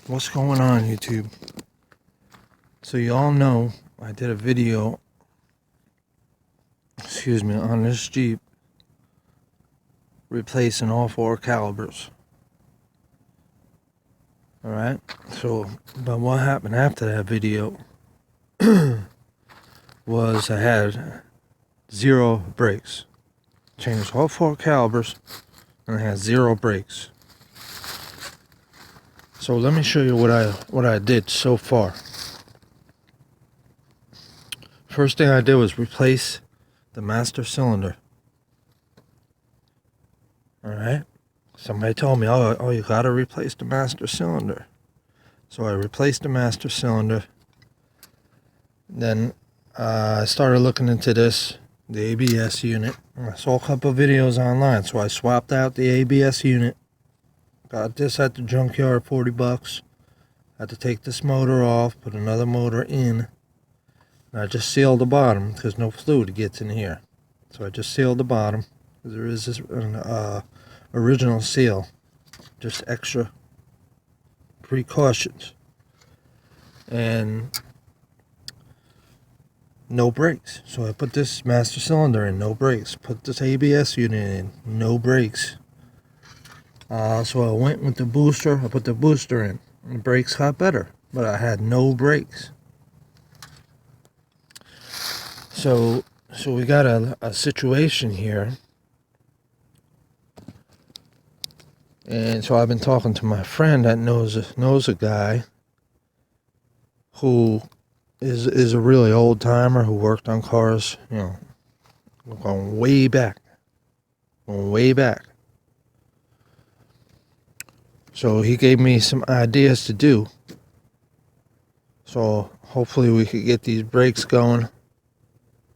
What's going on, YouTube? So you all know I did a video, on this Jeep replacing all 4 calipers. Alright, so but what happened after that video was I had 0 brakes. Changed all 4 calipers and I had 0 brakes. So let me show you what I did so far. First thing I did was replace the master cylinder. Alright, somebody told me, oh, you gotta replace the master cylinder. So I replaced the master cylinder. Then I started looking into the ABS unit. I saw a couple of videos online, so I swapped out the ABS unit. Got this at the junkyard, 40 bucks. Had to take this motor off, put another motor in. And I just sealed the bottom because no fluid gets in here. So I just sealed the bottom. There is this original seal, just extra precautions. And no brakes. So I put this master cylinder in, no brakes. Put this ABS unit in, no brakes. So I went with the booster. I put the booster in. And the brakes got better, but I had no brakes. So we got a situation here. And so I've been talking to my friend that knows a guy who is a really old timer who worked on cars, going way back. So he gave me some ideas to do. So hopefully we could get these brakes going.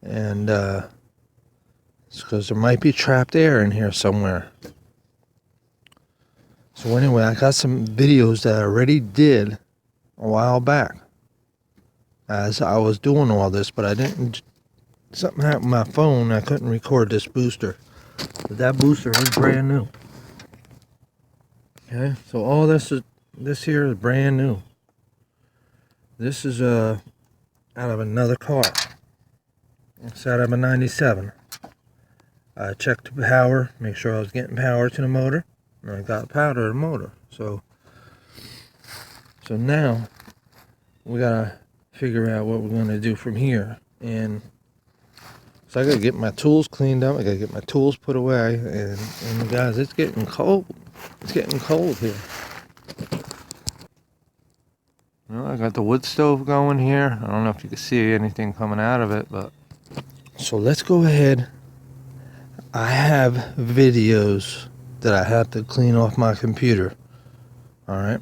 And it's because there might be trapped air in here somewhere. So anyway, I got some videos that I already did a while back as I was doing all this, but I didn't. Something happened with my phone. I couldn't record this booster. But that booster is brand new. Okay, so all this here is brand new. This is out of another car. It's out of a 97. I checked the power, make sure I was getting power to the motor, and I got power to the motor. So now we gotta figure out what we're gonna do from here. And so I gotta get my tools cleaned up. I gotta get my tools put away. And guys, it's getting cold. It's getting cold here. Well, I got the wood stove going here. I don't know if you can see anything coming out of it, but so let's go ahead. I have videos that I have to clean off my computer. Alright.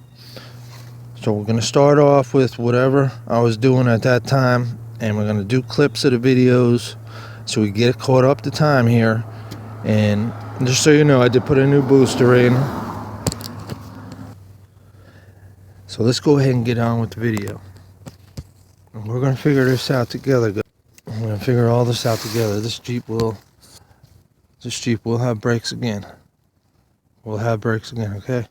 So we're going to start off with whatever I was doing at that time. And we're going to do clips of the videos so we get caught up to time here. And just so you know, I did put a new booster in. So let's go ahead and get on with the video. And we're going to figure this out together, guys. We're going to figure all this out together. This Jeep will have brakes again. We'll have brakes again, okay?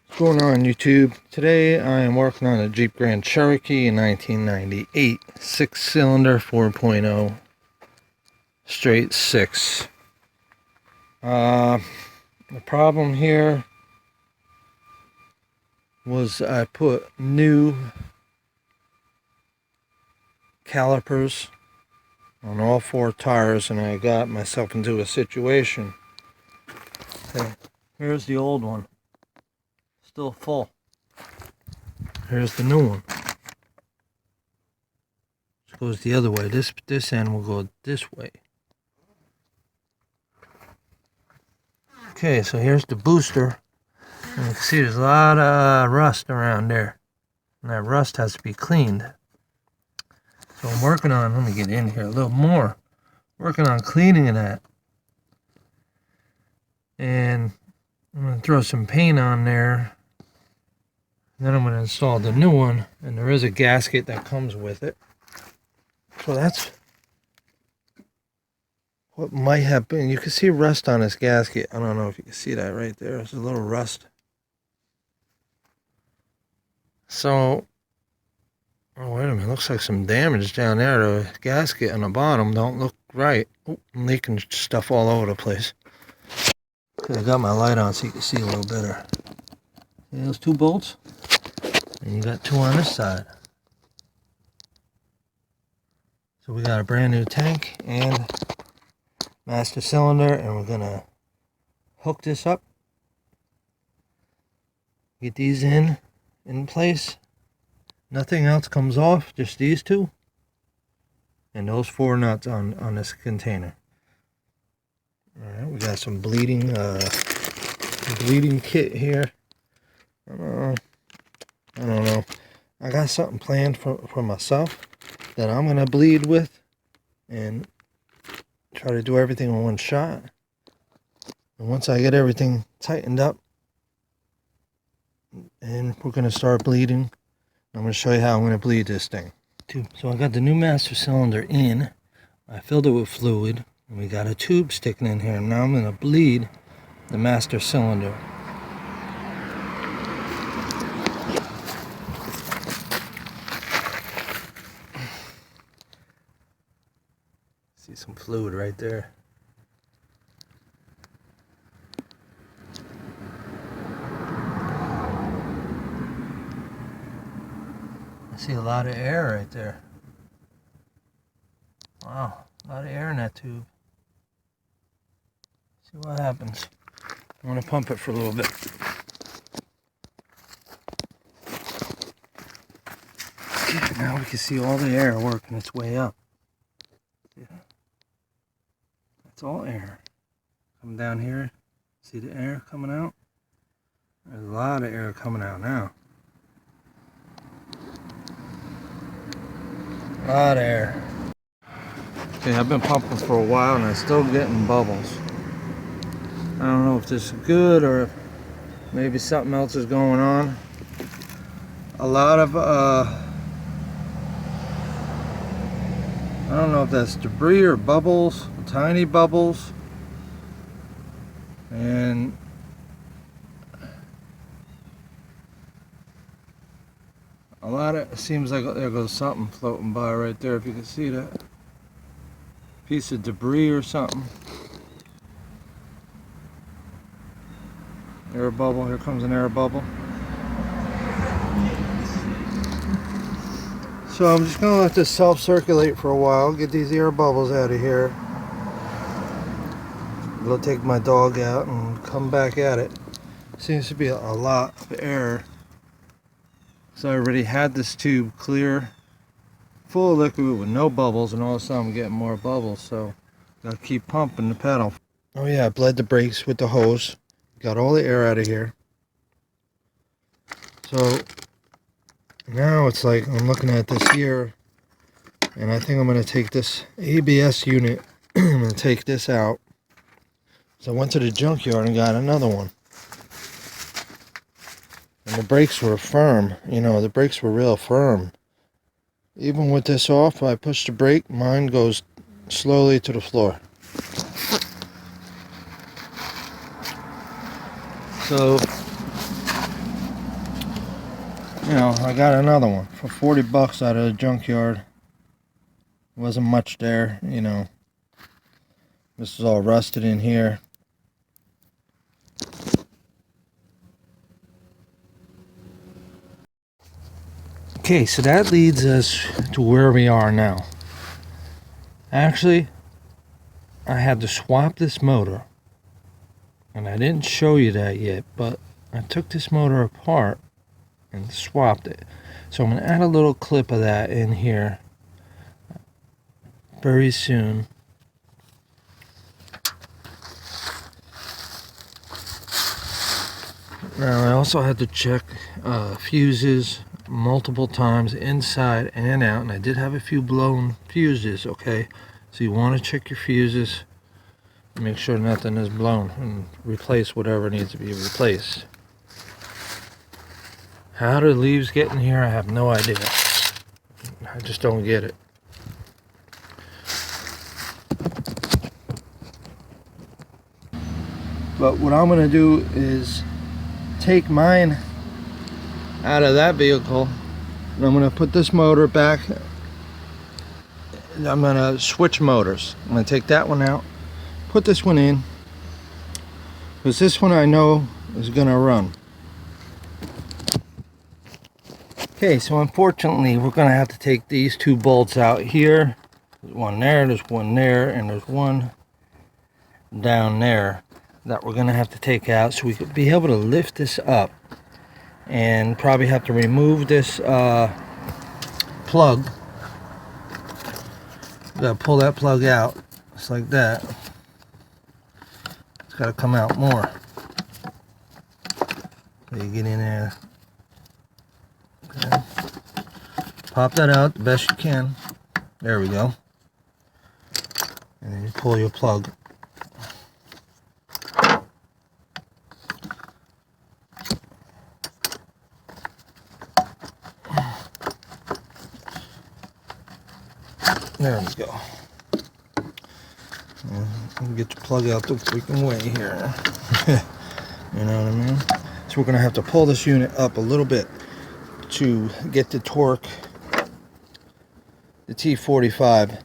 What's going on, YouTube? Today I am working on a Jeep Grand Cherokee in 1998. 6-cylinder 4.0 straight 6. The problem here was I put new calipers on all 4 tires, and I got myself into a situation. Okay, here's the old one, still full. Here's the new one. It goes the other way. This end will go this way. Okay, so here's the booster. And you can see there's a lot of rust around there. And that rust has to be cleaned. So I'm working on, let me get in here a little more. Working on cleaning that. And I'm going to throw some paint on there. And then I'm going to install the new one. And there is a gasket that comes with it. So that's what might have been, you can see rust on this gasket. I don't know if you can see that right there. There's a little rust. So, oh, wait a minute. Looks like some damage down there. The gasket on the bottom don't look right. Oh, I'm leaking stuff all over the place. I got my light on so you can see a little better. See those 2 bolts? And you got 2 on this side. So we got a brand new tank and master cylinder, and we're gonna hook this up. Get these in place. Nothing else comes off, just these 2. And those 4 nuts on this container. Alright, we got some bleeding kit here. I don't know. I got something planned for myself that I'm gonna bleed with and try to do everything in one shot. And once I get everything tightened up and we're gonna start bleeding, I'm gonna show you how I'm gonna bleed this thing. So I got the new master cylinder in. I filled it with fluid, and we got a tube sticking in here. Now I'm gonna bleed the master cylinder. See some fluid right there. I see a lot of air right there. Wow, a lot of air in that tube. See what happens. I'm gonna pump it for a little bit. Okay, now we can see all the air working its way up. Yeah. That's all air. Come down here, see the air coming out? There's a lot of air coming out now. A lot of air. Okay, I've been pumping for a while and I'm still getting bubbles. I don't know if this is good or if maybe something else is going on. A lot of, I don't know if that's debris or bubbles, tiny bubbles. And a lot of, it seems like there goes something floating by right there, if you can see that. Piece of debris or something. Air bubble, here comes an air bubble. So I'm just gonna let this self-circulate for a while, get these air bubbles out of here. Go take my dog out and come back at it. Seems to be a lot of air. So I already had this tube clear, full of liquid with no bubbles, and all of a sudden I'm getting more bubbles, so gotta keep pumping the pedal. Oh yeah, I bled the brakes with the hose. Got all the air out of here. So now it's like I'm looking at this here, and I think I'm going to take this ABS unit, I'm going to take this out. So I went to the junkyard and got another one. And the brakes were firm, you know, the brakes were real firm. Even with this off, I push the brake, mine goes slowly to the floor. So, you know, I got another one for 40 bucks out of the junkyard. Wasn't much there, you know. This is all rusted in here. Okay, so that leads us to where we are now. Actually, I had to swap this motor. And I didn't show you that yet, but I took this motor apart and swapped it. So I'm going to add a little clip of that in here very soon. Now I also had to check fuses multiple times inside and out, and I did have a few blown fuses, okay? So you want to check your fuses. Make sure nothing is blown and replace whatever needs to be replaced. How the leaves get in here, I have no idea. I just don't get it. But what I'm gonna do is take mine out of that vehicle, and I'm gonna put this motor back. I'm gonna switch motors. I'm gonna take that one out, put this one in, because this one I know is gonna run. Okay, so unfortunately we're gonna have to take these two bolts out here. There's one there, there's one there, and there's one down there that we're gonna have to take out so we could be able to lift this up, and probably have to remove this plug. Gotta pull that plug out just like that. It's gotta come out more. So you get in there. Okay. Pop that out the best you can. There we go. And then you pull your plug. There we go. And get your plug out the freaking way here. You know what I mean? So we're going to have to pull this unit up a little bit to get the torque, the T45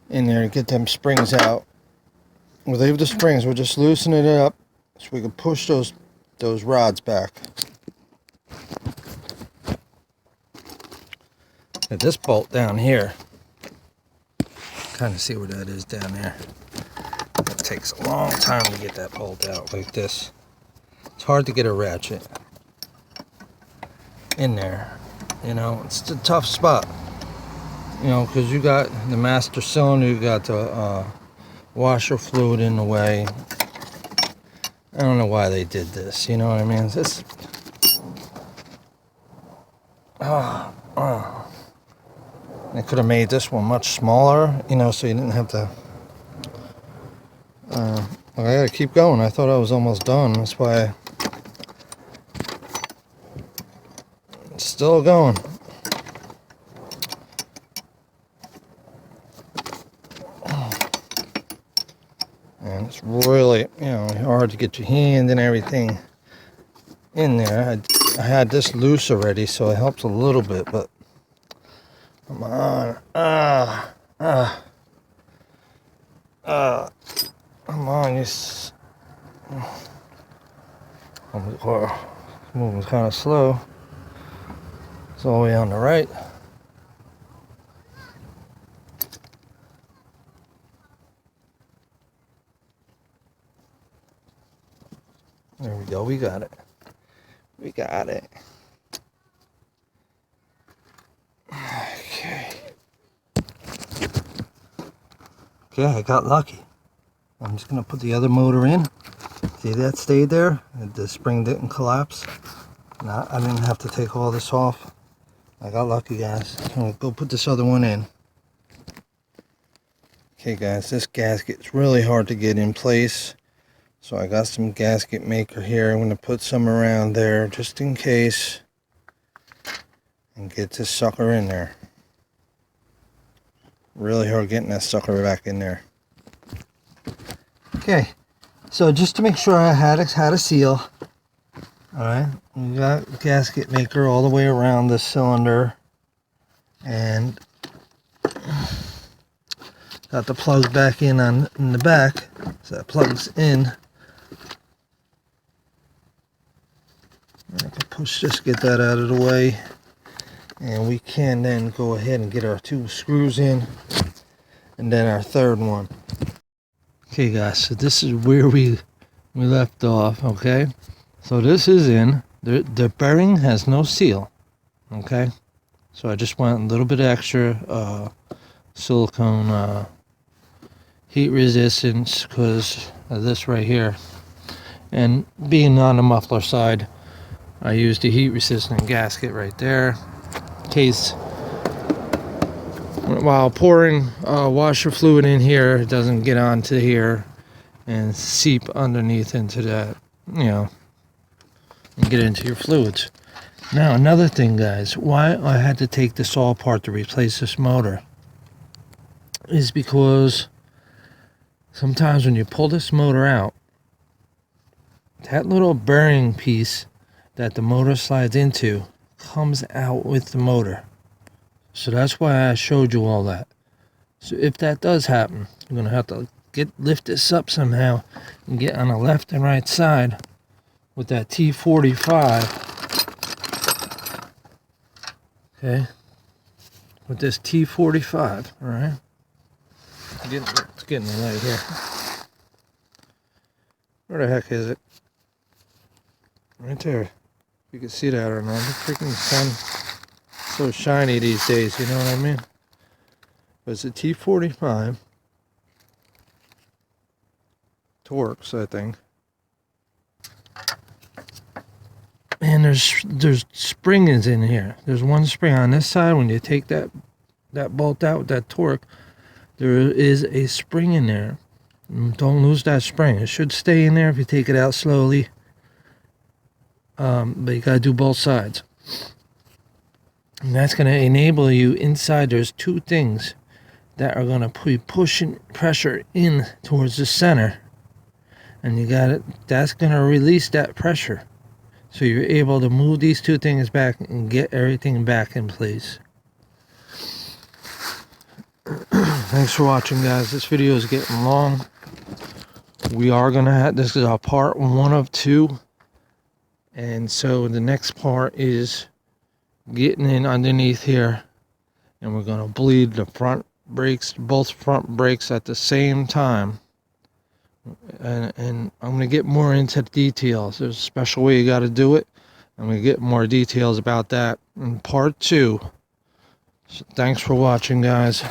in there, get them springs out. We'll leave the springs, we'll just loosen it up so we can push those rods back. Now this bolt down here, kind of see where that is down there. It takes a long time to get that bolt out like this. It's hard to get a ratchet in there, you know. It's a tough spot, you know, because you got the master cylinder, you got the washer fluid in the way. I don't know why they did this, you know what I mean? This they could have made this one much smaller, you know, so you didn't have to I gotta keep going. I thought I was almost done. That's why it's still going. And it's really, you know, hard to get your hand and everything in there. I had this loose already, so it helps a little bit, but come on. Come on, you. Moving kind of slow. It's all the way on the right. There we go. We got it. We got it. Okay. Okay, I got lucky. I'm just going to put the other motor in. See, that stayed there. The spring didn't collapse. Now, I didn't have to take all this off. I got lucky, guys. I'm going to go put this other one in. Okay, guys, this gasket's really hard to get in place. So I got some gasket maker here. I'm going to put some around there just in case. And get this sucker in there. Really hard getting that sucker back in there. Okay, so just to make sure I had a seal. Alright, we got gasket maker all the way around the cylinder. And got the plug back in the back. So that plugs in. I can push this, get that out of the way. And we can then go ahead and get our two screws in. And then our third one. Okay guys, so this is where we left off, okay? So this is in. The bearing has no seal, okay? So I just went a little bit extra silicone heat resistance because of this right here. And being on the muffler side, I used a heat resistant gasket right there. In case while pouring washer fluid in here, it doesn't get onto here and seep underneath into that, you know, and get into your fluids. Now another thing, guys, why I had to take this all apart to replace this motor is because sometimes when you pull this motor out, that little bearing piece that the motor slides into comes out with the motor. So that's why I showed you all that. So if that does happen, you're going to have to lift this up somehow and get on the left and right side with that T45. Okay, with this T45, all right? It's getting the light here. Where the heck is it? Right there. You can see that or not. The freaking sun so shiny these days, you know what I mean? But it's a T45. Torx, I think. And there's springs in here. There's one spring on this side. When you take that bolt out with that torque, there is a spring in there. Don't lose that spring. It should stay in there if you take it out slowly. But you gotta do both sides. And that's gonna enable you inside. There's two things that are gonna be pushing pressure in towards the center. And you got it. That's gonna release that pressure. So you're able to move these two things back and get everything back in place. Thanks for watching, guys. This video is getting long. We are going to have, this is our part 1 of 2. And so the next part is getting in underneath here. And we're going to bleed the front brakes, both front brakes at the same time. And I'm going to get more into the details. There's a special way you got to do it. I'm going to get more details about that in part 2. So thanks for watching, guys.